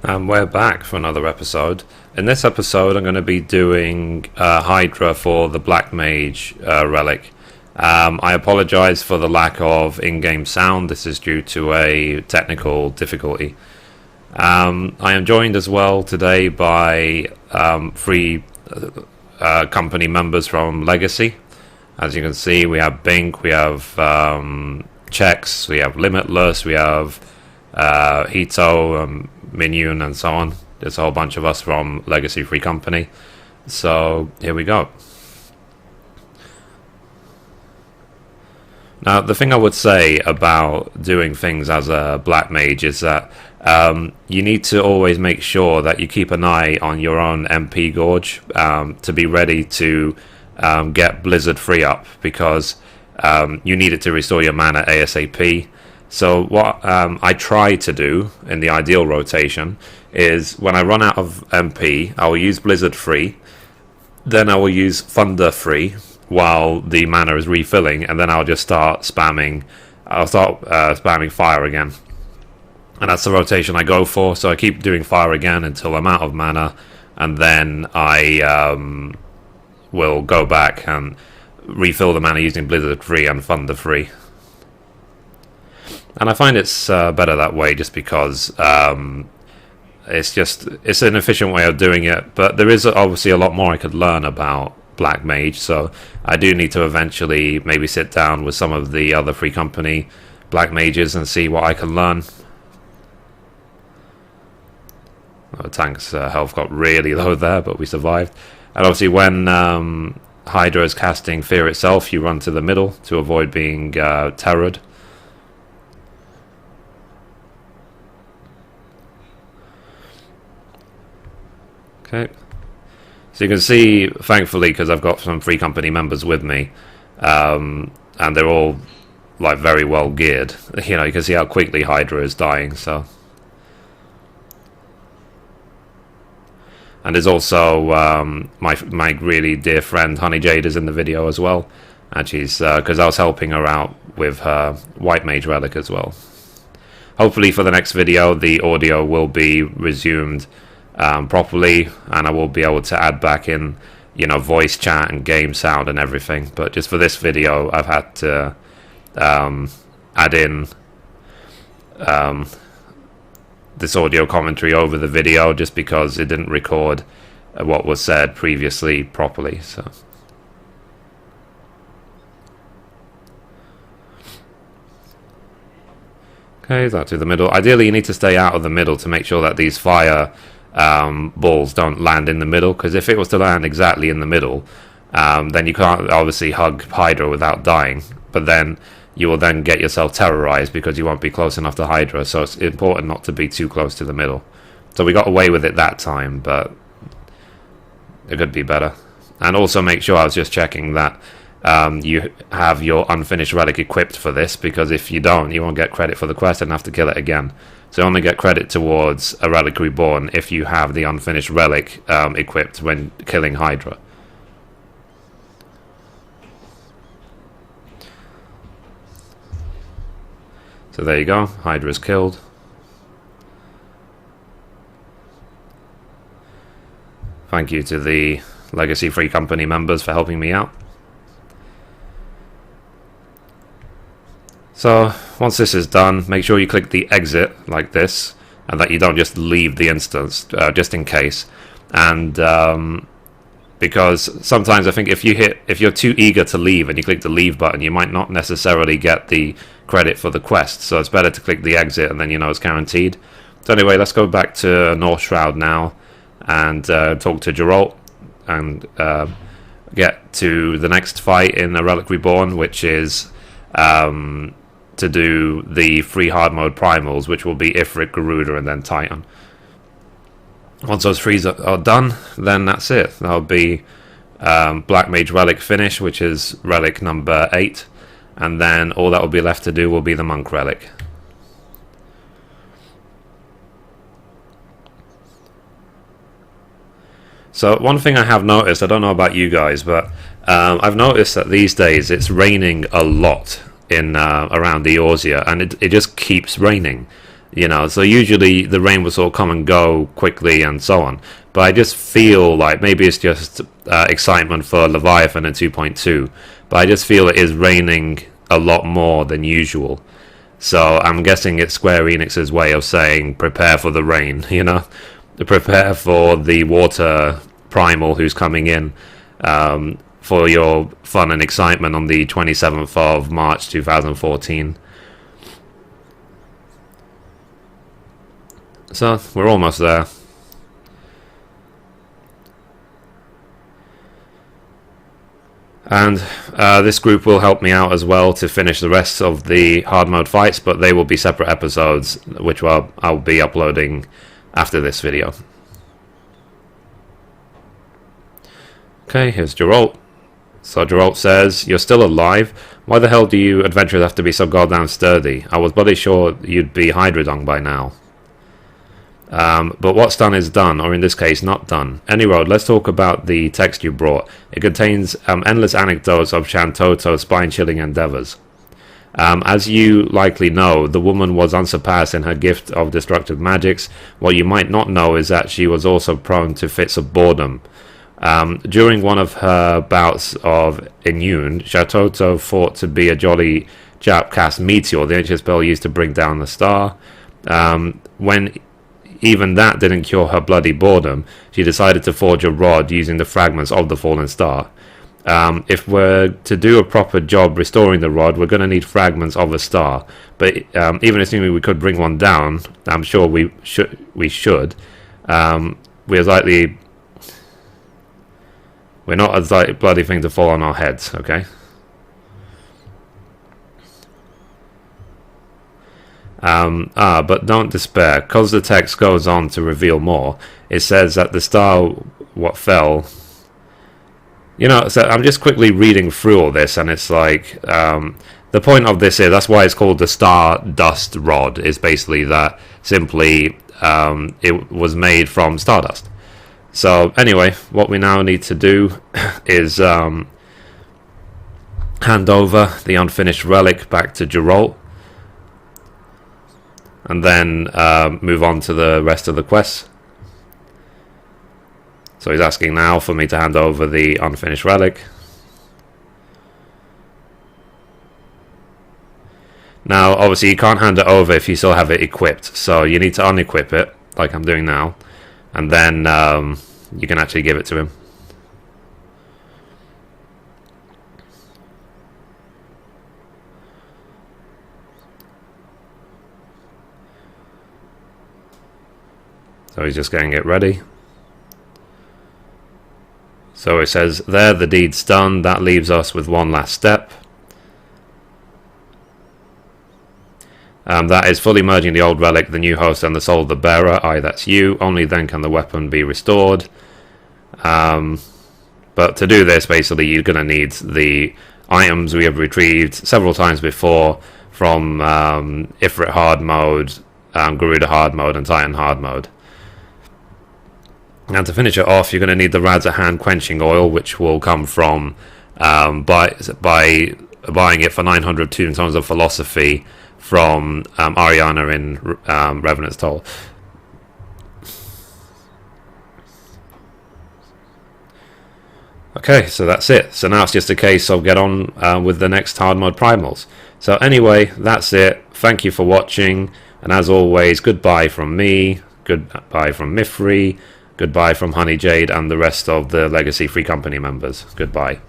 And we're back for another episode. In this episode, I'm going to be doing Hydra for the Black Mage relic. I apologize for the lack of in-game sound. This is due to a technical difficulty. I am joined as well today by three company members from Legacy. As you can see, we have Bink, we have Chex, we have Limitless, we have Hito, Minion, and so on. There's a whole bunch of us from Legacy Free Company. So here we go. Now, the thing I would say about doing things as a Black Mage is that you need to always make sure that you keep an eye on your own MP Gorge to be ready to get Blizzard free up, because you need it to restore your mana ASAP. So what I try to do in the ideal rotation is when I run out of MP, I will use Blizzard free, then I will use Thunder free while the mana is refilling, and then I'll just start spamming. I'll start spamming Fire again, and that's the rotation I go for. So I keep doing Fire again until I'm out of mana, and then I will go back and refill the mana using Blizzard free and Thunder free. And I find it's better that way, just because it's an efficient way of doing it. But there is obviously a lot more I could learn about Black Mage, so I do need to eventually maybe sit down with some of the other Free Company Black Mages and see what I can learn. The tank's health got really low there, but we survived. And obviously when Hydra is casting Fear itself, you run to the middle to avoid being terrored. Okay, so you can see, thankfully, because I've got some Free Company members with me, and they're all like very well geared. You know, you can see how quickly Hydra is dying. So, and there's also my really dear friend Honey Jade is in the video as well, and she's because I was helping her out with her White Mage relic as well. Hopefully, for the next video, the audio will be resumed properly, and I will be able to add back in, you know, voice chat and game sound and everything. But just for this video, I've had to add in this audio commentary over the video, just because it didn't record what was said previously properly. So okay, that to the middle. Ideally, you need to stay out of the middle to make sure that these fire balls don't land in the middle, because if it was to land exactly in the middle, then you can't obviously hug Hydra without dying, but then you will then get yourself terrorized because you won't be close enough to Hydra. So it's important not to be too close to the middle. So we got away with it that time, but it could be better. And also make sure, I was just checking that you have your unfinished relic equipped for this, because if you don't, you won't get credit for the quest and have to kill it again. So you only get credit towards a relic reborn if you have the unfinished relic equipped when killing Hydra. So there you go, Hydra is killed. Thank you to the Legacy Free Company members for helping me out. So once this is done, make sure you click the exit like this, and that you don't just leave the instance, just in case. And because sometimes I think if you're too eager to leave and you click the leave button, you might not necessarily get the credit for the quest. So it's better to click the exit, and then you know it's guaranteed. So anyway, let's go back to North Shroud now and talk to Geralt and get to the next fight in the Relic Reborn, which is to do the 3 hard mode primals, which will be Ifrit, Garuda, and then Titan. Once those 3 are done, then that's it. That'll be Black Mage Relic finish, which is Relic number 8, and then all that will be left to do will be the Monk Relic. So one thing I have noticed, I don't know about you guys, but I've noticed that these days it's raining a lot in around Eorzea, and it just keeps raining. You know, so usually the rain will sort of come and go quickly and so on. But I just feel like maybe it's just excitement for Leviathan in 2.2. But I just feel it is raining a lot more than usual. So I'm guessing it's Square Enix's way of saying prepare for the rain, you know? Prepare for the water primal who's coming in for your fun and excitement on the 27th of March 2014. So, we're almost there. And this group will help me out as well to finish the rest of the hard mode fights, but they will be separate episodes, which I'll be uploading after this video. Okay, here's Geralt. So Geralt says, "You're still alive? Why the hell do you adventurers have to be so goddamn sturdy? I was bloody sure you'd be Hydra dung by now. But what's done is done, or in this case, not done. Anyway, let's talk about the text you brought. It contains endless anecdotes of Shantoto's spine-chilling endeavors. As you likely know, the woman was unsurpassed in her gift of destructive magics. What you might not know is that she was also prone to fits of boredom. During one of her bouts of Immune, Shantoto thought to be a jolly chap cast Meteor, the ancient spell used to bring down the star. When even that didn't cure her bloody boredom, she decided to forge a rod using the fragments of the fallen star. If we're to do a proper job restoring the rod, we're going to need fragments of a star. But even assuming we could bring one down, I'm sure we should. We're not a bloody thing to fall on our heads, okay? But don't despair, because the text goes on to reveal more. It says that the star what fell. You know, so I'm just quickly reading through all this, and it's like the point of this is that's why it's called the Stardust Rod. Is basically that simply it was made from stardust. So anyway, what we now need to do is hand over the unfinished relic back to Geralt, and then move on to the rest of the quests. So he's asking now for me to hand over the unfinished relic. Now, obviously, you can't hand it over if you still have it equipped. So you need to unequip it, like I'm doing now, and then you can actually give it to him. So he's just getting it ready. So it says, there, the deed's done. That leaves us with one last step. That is fully merging the old relic, the new host, and the soul of the bearer. Aye, that's you. Only then can the weapon be restored. But to do this, basically, you're going to need the items we have retrieved several times before from Ifrit hard mode, Garuda hard mode, and Titan hard mode. And to finish it off, you're going to need the Radza hand quenching oil, which will come from by buying it for 900 tombstones of philosophy from Ariana in Revenant's Toll. Okay, so that's it. So now it's just a case of get on with the next hard mode primals. So anyway, that's it. Thank you for watching, and as always, goodbye from me, goodbye from Mithrie, goodbye from Honey Jade and the rest of the Legacy Free Company members. Goodbye.